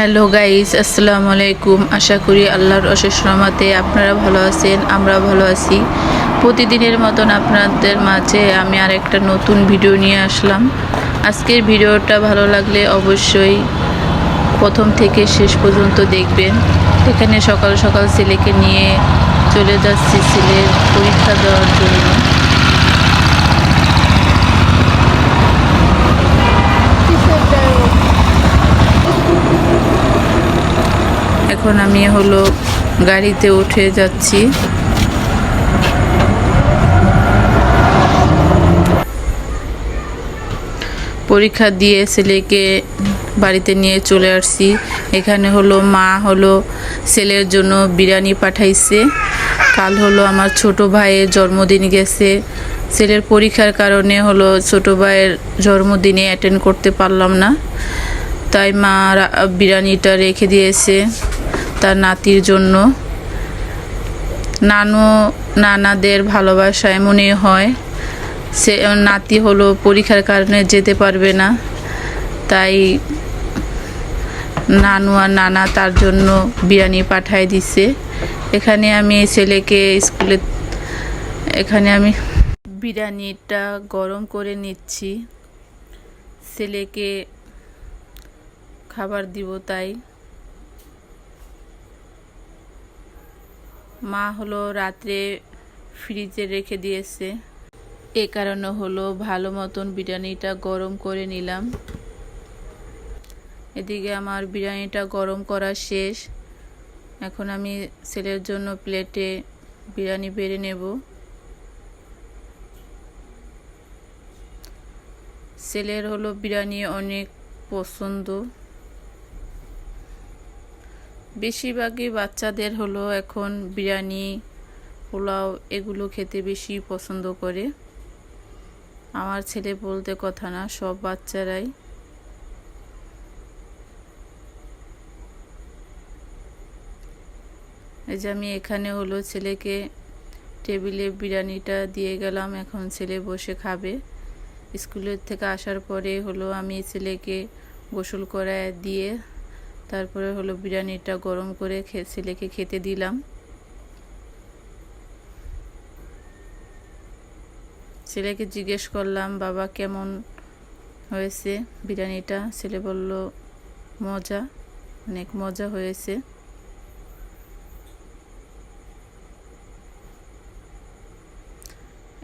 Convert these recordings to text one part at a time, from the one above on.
Hello guys, আসসালামু আলাইকুম। আশা করি আল্লাহর অশেষ রহমতে আপনারা ভালো আছেন, আমরা ভালো আছি। প্রতিদিনের মতন আপনাদের মাঝে আমি আর একটা নতুন ভিডিও নিয়ে আসলাম। আজকের ভিডিওটা ভালো লাগলে অবশ্যই প্রথম থেকে শেষ পর্যন্ত দেখবেন। এখানে সকাল সকাল ছেলেকে নিয়ে চলে যাচ্ছি ছেলের পরীক্ষা দেওয়ার জন্য। এখন আমি গাড়িতে উঠে যাচ্ছি। পরীক্ষা দিয়ে ছেলেকে বাড়িতে নিয়ে চলে আসছি। এখানে মা ছেলের জন্য বিরিয়ানি পাঠাইছে। কাল আমার ছোট ভাইয়ের জন্মদিন গেছে। ছেলের পরীক্ষার কারণে ছোট ভাইয়ের জন্মদিনে অ্যাটেন্ড করতে পারলাম না, তাই মা বিরিয়ানিটা রেখে দিয়েছে তার নাতির জন্য। নানাদের ভালোবাসা এমনই হয়। সে নাতি পরীক্ষার কারণে যেতে পারবে না, তাই নানু আর নানা তার জন্য বিরিয়ানি পাঠায় দিছে। এখানে আমি বিরিয়ানিটা গরম করে নিচ্ছি, ছেলেকে খাবার দিব। তাই মা রাত্রে ফ্রিজে রেখে দিয়েছে, এ কারণে ভালো মতন বিরিয়ানিটা গরম করে নিলাম। এদিকে আমার বিরিয়ানিটা গরম করা শেষ। এখন আমি ছেলের জন্য প্লেটে বিরিয়ানি বেড়ে নেব। ছেলের বিরিয়ানি অনেক পছন্দ। বেশিরভাগই বাচ্চাদের এখন বিরিয়ানি, পোলাও এগুলো খেতে বেশি পছন্দ করে। আমার ছেলে বলতে কথা না, সব বাচ্চারাই। এই যে আমি এখানে ছেলেকে টেবিলে বিরিয়ানিটা দিয়ে গেলাম। এখন ছেলে বসে খাবে। স্কুলের থেকে আসার পরে আমি ছেলেকে গোসল করায় দিয়ে তারপরে বিরিয়ানিটা গরম করে ছেলেকে খেতে দিলাম। ছেলেকে জিজ্ঞেস করলাম, বাবা কেমন হয়েছে বিরিয়ানিটা? ছেলে বলল মজা, অনেক মজা হয়েছে।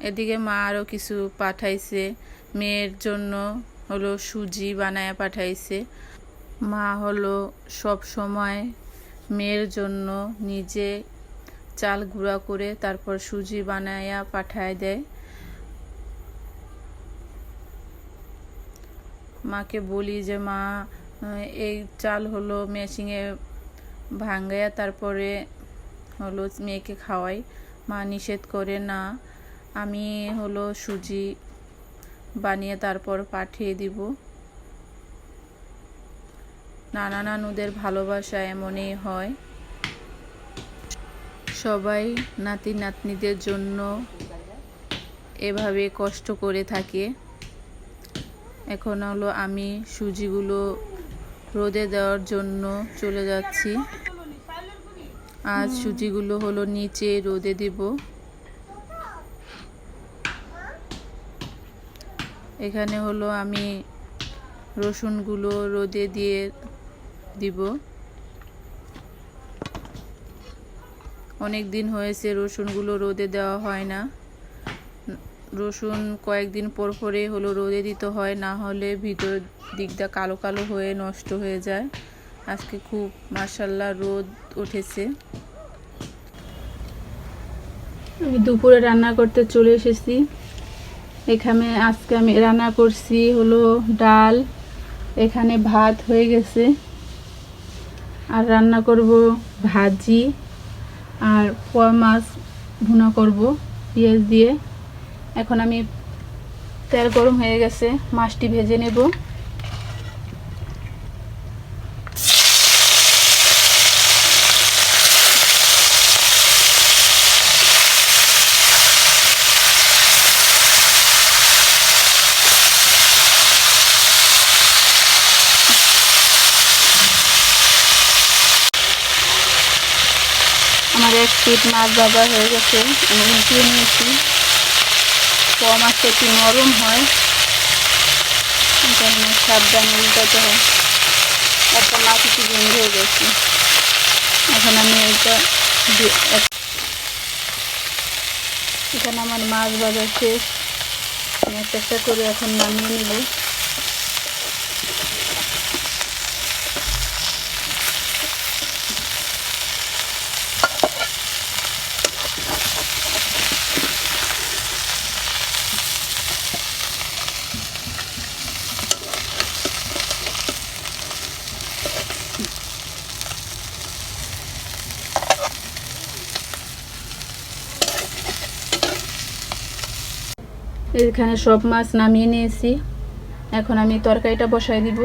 এদিকে মা আরও কিছু পাঠাইছে। মেয়ের জন্য সুজি বানায়া পাঠাইছে। মা সব সময় মেয়ের জন্য নিজে চাল গুঁড়া করে তারপর সুজি বানায়া পাঠায় দেয়। মাকে বলি যে মা, এই চাল মেশিনে ভাঙ্গায়া তারপরে মেয়েকে খাওয়াই। মা নিষেধ করে, না আমি সুজি বানিয়ে তারপর পাঠিয়ে দিব। নানা নানুদের ভালোবাসা এমনই হয়। সবাই নাতি নাতনিদের জন্য এভাবে কষ্ট করে থাকে। এখন আমি সুজিগুলো রোদে দেওয়ার জন্য চলে যাচ্ছি। আজ সুজিগুলো নিচে রোদে দিব। এখানে আমি রসুনগুলো রোদে দিয়ে দিব। অনেক দিন হয়েছে রসুনগুলো রোদে দেওয়া হয় না। রসুন কয়েকদিন পর পরে রোদে দিতে হয়, না হলে ভিতর দিকটা কালো কালো হয়ে নষ্ট হয়ে যায়। আজকে খুব মাশাআল্লাহ রোদ উঠেছে। আমি দুপুরে রান্না করতে চলে এসেছি। এখানে আজকে আমি রান্না করছি ডাল, এখানে ভাত হয়ে গেছে, আর রান্না করব ভাজি আর পোয়া মাছ ভুনা করব পেঁয়াজ দিয়ে। এখন আমি তেল গরম হয়ে গেছে, মাছটি ভেজে নেব। আমার এক পিঠ মাছ ভাজা হয়ে গেছে, আমি উল্টিয়ে নিয়েছি। পোয়া মাছটা একটু নরম হয়, এখানে সাবধানে উল্টাতে হয়। একটা মাছ একটু ভেঙে হয়ে গেছে। এখন আমি এখানে আমার মাছ ভাজা শেষ। আমি একটা করে এখন নামিয়ে নিব। এখানে সব মাছ নামিয়ে নিয়েছি। এখন আমি তরকারিটা বসাই দিব।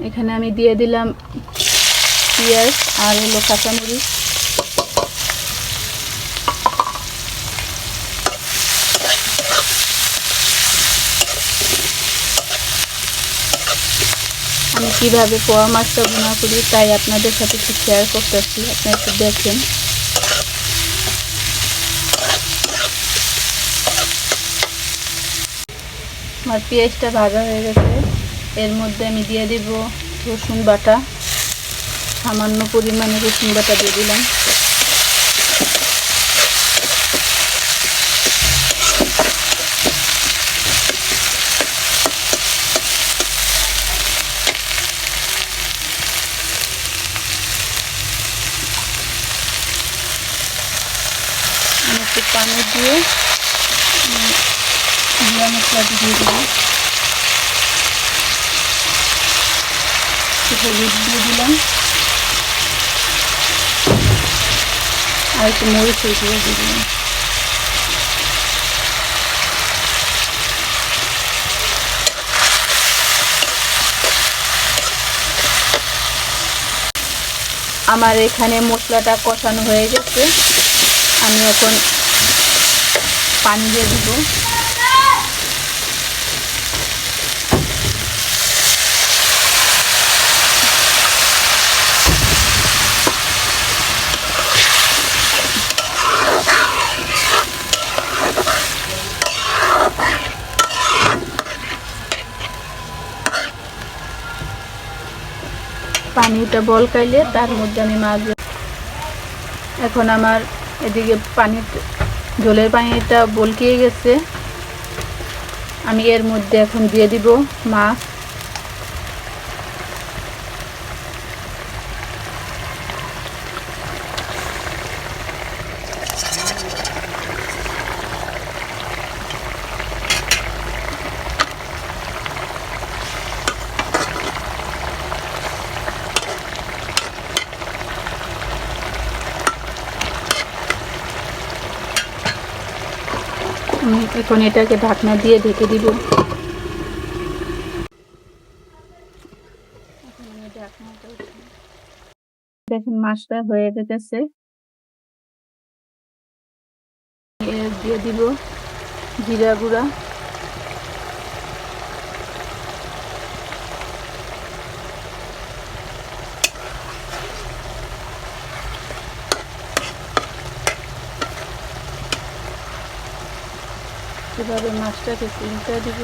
এখানে আমি দিয়ে দিলাম পেঁয়াজ আর হলো কাঁচামরিচ। আমি কিভাবে পোয়া মাছটা ভুনা করি তাই আপনাদের সাথে একটু শেয়ার করতেছি, আপনারা একটু দেখেন। আমার পেঁয়াজটা ভাজা হয়ে গেছে। এর মধ্যে আমি দিয়ে দিব রসুন বাটা, সামান্য পরিমাণে রসুন বাটা দিয়ে দিলাম। আমি একটু পানি দিয়ে জিরা মশলা দিয়ে দেবো, হলুদ দিয়ে দিলাম আর একটু মরিচ দিয়ে দিলাম। আমার এখানে মশলাটা কষানো হয়ে গেছে। আমি এখন পানি দিয়ে দিব। পানিটা বলকাইলে তার মধ্যে আমি মাছ। এখন আমার এদিকে জলের পানিটা বলকিয়ে গেছে। আমি এর মধ্যে এখন দিয়ে দিব মাছ। আমি এখন এটাকে ঢাকনা দিয়ে ঢেকে দিব। দেখেন মাছটা হয়ে গেছে। দিয়ে দিব জিরা গুঁড়া, এভাবে মাছটাকে উল্টে দিব।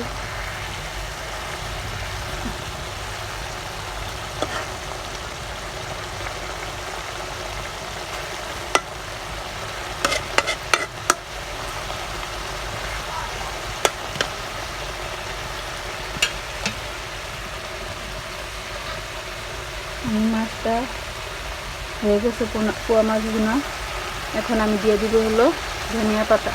মাছটা হয়ে গেছে পোয়া মাছগুলো। এখন আমি দিয়ে দিব হলো ধনিয়া পাতা।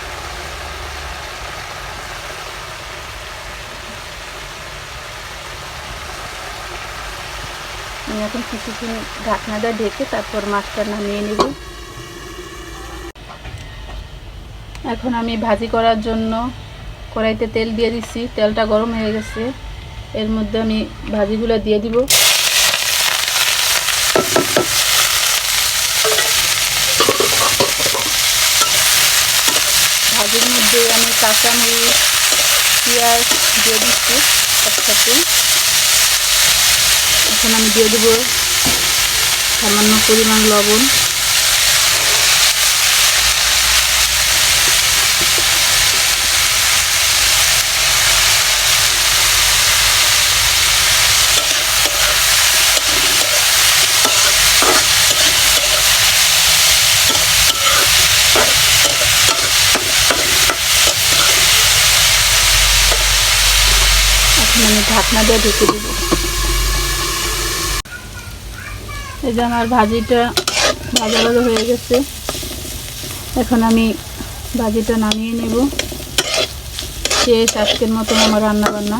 আমি এখন কিছুক্ষণ ঢাকনাটা ঢেকে তারপর মাছটা নামিয়ে নেব। এখন আমি ভাজি করার জন্য কড়াইতে তেল দিয়ে দিচ্ছি। তেলটা গরম হয়ে গেছে। এর মধ্যে আমি ভাজিগুলো দিয়ে দিব। ভাজির মধ্যে আমি কাঁচামরিচ, পেঁয়াজ দিয়ে দিচ্ছি একসাথে। এখন আমি দিয়ে দেব সামান্য পরিমাণ লবণ। মানে ঢাকনা দিয়ে ঢেকে দেব। এই যে আমার ভাজিটা ভাজা ভাজা হয়ে গেছে, এখন আমি ভাজিটা নামিয়ে নেব। শেষ আজকের মতন আমার রান্না বান্না।